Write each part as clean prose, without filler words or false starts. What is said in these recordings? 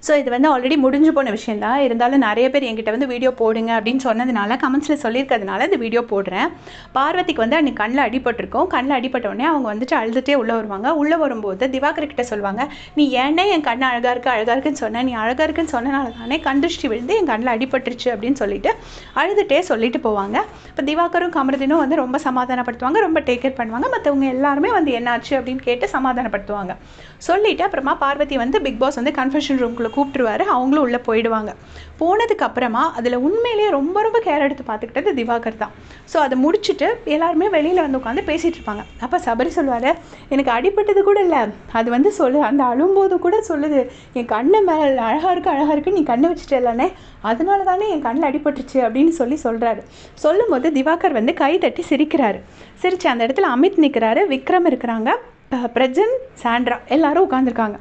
So இது வந்து already முடிஞ்சு போன விஷயம் தான். இருந்தாலும் நிறைய பேர் என்கிட்ட வந்து வீடியோ போடுங்க அப்படின்னு சொன்னதுனால, கமெண்ட்ஸில் சொல்லியிருக்கிறதுனால இந்த வீடியோ போடுறேன். பார்வதிக்கு வந்து அன்றைக்கி கண்ணில் அடிபட்டிருக்கும். கண்ணில் அடிபட்டோடனே அவங்க வந்துட்டு அழுதுகிட்டே உள்ளே வருவாங்க. உள்ளே வரும்போது திவாகர் கிட்ட சொல்லுவாங்க, நீ ஏன்னே என் கண் அழகாக இருக்குன்னு சொன்னேன், நீ அழகாக இருக்குன்னு சொன்னனால தானே கண் திருஷ்டி விழுந்து என் கண்ணில் அடிபட்டுருச்சு அப்படின்னு சொல்லிட்டு அழுதுகிட்டே சொல்லிட்டு போவாங்க. இப்போ திவாகரும் கமருதீனும் வந்து ரொம்ப சமாதானப்படுத்துவாங்க, ரொம்ப டேக் கேர் பண்ணுவாங்க. மற்றவங்க எல்லாருமே வந்து என்னாச்சு அப்படின்னு கேட்டு சமாதானப்படுத்துவாங்க. சொல்லிவிட்டு அப்புறமா பார்வதி வந்து பிக் பாஸ் வந்து கன்ஃபெஷன் ரூம்குள்ளே கூப்பிட்டுருவாரு. அவங்களும் உள்ளே போயிடுவாங்க. போனதுக்கு அப்புறமா அதில் உண்மையிலேயே ரொம்ப ரொம்ப கேர் எடுத்து பார்த்துக்கிட்டது திவாகர் தான். ஸோ அதை முடிச்சுட்டு எல்லாருமே வெளியில் வந்து உட்காந்து பேசிகிட்டு இருப்பாங்க. அப்போ சபரி சொல்லுவார், எனக்கு அடிப்பட்டது கூட இல்லை, அது வந்து அந்த அழும்போது கூட சொல்லுது, என் கண்ணு மேலே அழகாக இருக்குது, நீ கண்ணை வச்சுட்டு இல்லைனே, அதனால தானே என் கண்ணில் அடிபட்டுருச்சு அப்படின்னு சொல்கிறாரு. சொல்லும்போது திவாகர் வந்து கை தட்டி சிரிக்கிறாரு. சிரிச்சு அந்த இடத்துல அமித் நிற்கிறாரு, விக்ரம் இருக்கிறாங்க, பிரஜன், சாண்ட்ரா எல்லாரும் உட்காந்துருக்காங்க.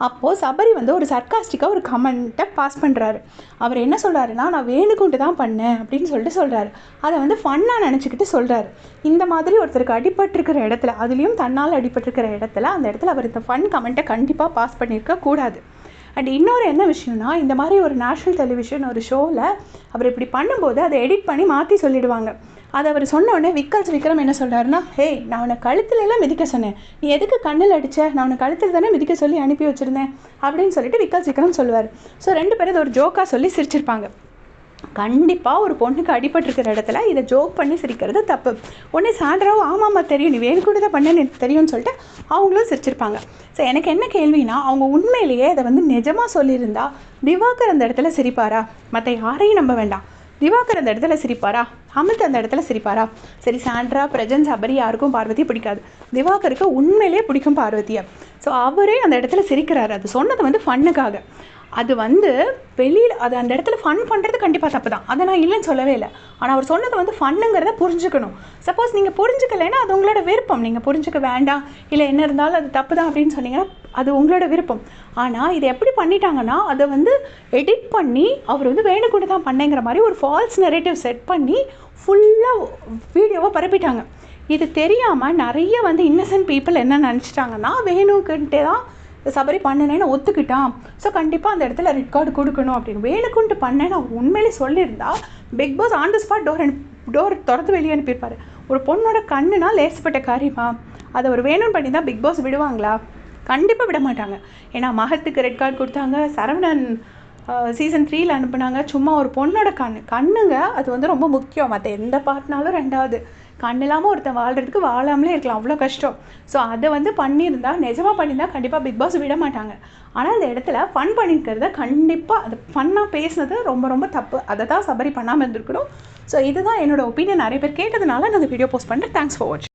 அப்போது சபரி வந்து ஒரு சர்க்காஸ்டிக்காக ஒரு கமெண்ட்டை பாஸ் பண்ணுறாரு. அவர் என்ன சொல்கிறாருன்னா, நான் வேணுக்குண்டு தான் பண்ணேன் அப்படின்னு சொல்கிறாரு. அதை வந்து ஃபன்னாக நினச்சிக்கிட்டு சொல்கிறாரு. இந்த மாதிரி ஒருத்தருக்கு அடிபட்டிருக்கிற இடத்துல, அதுலேயும் தன்னால் அடிபட்டிருக்கிற இடத்துல, அந்த இடத்துல அவர் இந்த ஃபன் கமெண்ட்டை கண்டிப்பாக பாஸ் பண்ணியிருக்க கூடாது. அண்ட் இன்னொரு என்ன விஷயம்னா, இந்த மாதிரி ஒரு நேஷ்னல் டெலிவிஷன் ஒரு ஷோவில் அவர் இப்படி பண்ணும்போது அதை எடிட் பண்ணி மாற்றி சொல்லிடுவாங்க. அதை அவர் சொன்னோடனே விக்ரம் என்ன சொல்கிறாருன்னா, ஹே, நான் உன்னை கழுத்துலலாம் மிதிக்க சொன்னேன், நீ எதுக்கு கண்ணில் அடித்த, நான் உன்னை கழுத்தில் தானே மிதிக்க சொல்லி அனுப்பி வச்சுருந்தேன் அப்படின்னு சொல்லிட்டு விக்ரம் சொல்லுவார். ஸோ 2 பேரும் இதை ஒரு ஜோக்காக சொல்லி சிரிச்சிருப்பாங்க. கண்டிப்பாக ஒரு பொண்ணுக்கு அடிபட்டிருக்கிற இடத்துல இதை ஜோக் பண்ணி சிரிக்கிறது தப்பு. உடனே சாண்ட்ராவும் ஆமாம்மா தெரியும், நீ வேறு கூட தான் பண்ணேன்னு எனக்கு தெரியும்னு சொல்லிட்டு அவங்களும் சிரிச்சிருப்பாங்க. ஸோ எனக்கு என்ன கேள்வினா, அவங்க உண்மையிலேயே அதை வந்து நிஜமாக சொல்லியிருந்தா திவாகர் அந்த இடத்துல சிரிப்பாரா? மற்ற யாரையும் நம்ப வேண்டாம், திவாகர் அந்த இடத்துல சிரிப்பாரா? அமித் அந்த இடத்துல சிரிப்பாரா? சரி, சாண்ட்ரா, பிரஜன், சபரி யாருக்கும் பார்வதி பிடிக்காது, திவாகருக்கு உண்மையிலே பிடிக்கும் பார்வதியை. ஸோ அவரே அந்த இடத்துல சிரிக்கிறாரு. அது சொன்னது வந்து ஃபன்னுக்காக. அது வந்து வெளியில் அது அந்த இடத்துல ஃபன் பண்ணுறது கண்டிப்பாக தப்பு தான், அதை நான் இல்லைன்னு சொல்லவே இல்லை. ஆனால் அவர் சொன்னது வந்து ஃபன்னுங்கிறத புரிஞ்சுக்கணும். சப்போஸ் நீங்கள் புரிஞ்சுக்கலைன்னா அது உங்களோட விருப்பம், நீங்கள் புரிஞ்சுக்க வேண்டாம், இல்லை என்ன இருந்தாலும் அது தப்பு தான் அப்படின்னு சொன்னீங்கன்னா அது உங்களோட விருப்பம். ஆனால் இதை எப்படி பண்ணிட்டாங்கன்னா, அதை வந்து எடிட் பண்ணி அவர் வந்து வேணுக்கூட தான் பண்ணேங்கிற மாதிரி ஒரு ஃபால்ஸ் நெரேட்டிவ் செட் பண்ணி ஃபுல்லாக வீடியோவை பரப்பிட்டாங்க. இது தெரியாமல் நிறைய வந்து இன்னசென்ட் பீப்புள் என்ன நினச்சிட்டாங்கன்னா, வேணுக்குன்ட்டே தான் சபரி பண்ணினேன்னு ஒத்துக்கிட்டான், ஸோ கண்டிப்பாக அந்த இடத்துல ரெட் கார்டு கொடுக்கணும் அப்படின்னு. வேணுக்குன்ட்டு பண்ணேன்னு அவர் உண்மையிலே சொல்லியிருந்தா Bigg Boss on the spot door திறந்து வெளியே அனுப்பியிருப்பார். ஒரு பொண்ணோட கண்ணுனா லேசப்பட்ட காரியமா? அதை ஒரு வேணும்னு பண்ணி தான் பிக் பாஸ் விடுவாங்களா? கண்டிப்பாக விட மாட்டாங்க. ஏன்னா மகத்துக்கு ரெட் கார்டு கொடுத்தாங்க, சரவணன் சீசன் 3 அனுப்புனாங்க. சும்மா ஒரு பொண்ணோட கண்ணுங்க அது வந்து ரொம்ப முக்கியம். மற்ற எந்த பார்ட்னாலும் ரெண்டாவது. கண் இல்லாமல் ஒருத்தன் வாழ்கிறதுக்கு வாழாமலே இருக்கலாம், அவ்வளோ கஷ்டம். ஸோ அதை வந்து பண்ணியிருந்தா, நிஜமாக பண்ணியிருந்தா கண்டிப்பாக பிக் பாஸ் விட மாட்டாங்க. ஆனால் அந்த இடத்துல ஃபன் பண்ணியிருக்கிறத கண்டிப்பாக அது ஃபன்னாக பேசுனது ரொம்ப ரொம்ப தப்பு. அதை தான் சபரி பண்ணாமல் இருந்திருக்கணும். ஸோ இதுதான் என்னோடய ஒப்பீனியன். நிறைய பேர் கேட்டதுனால நான் இந்த வீடியோ போஸ்ட் பண்ணுறேன். தேங்க்ஸ் ஃபார் வாட்சிங்.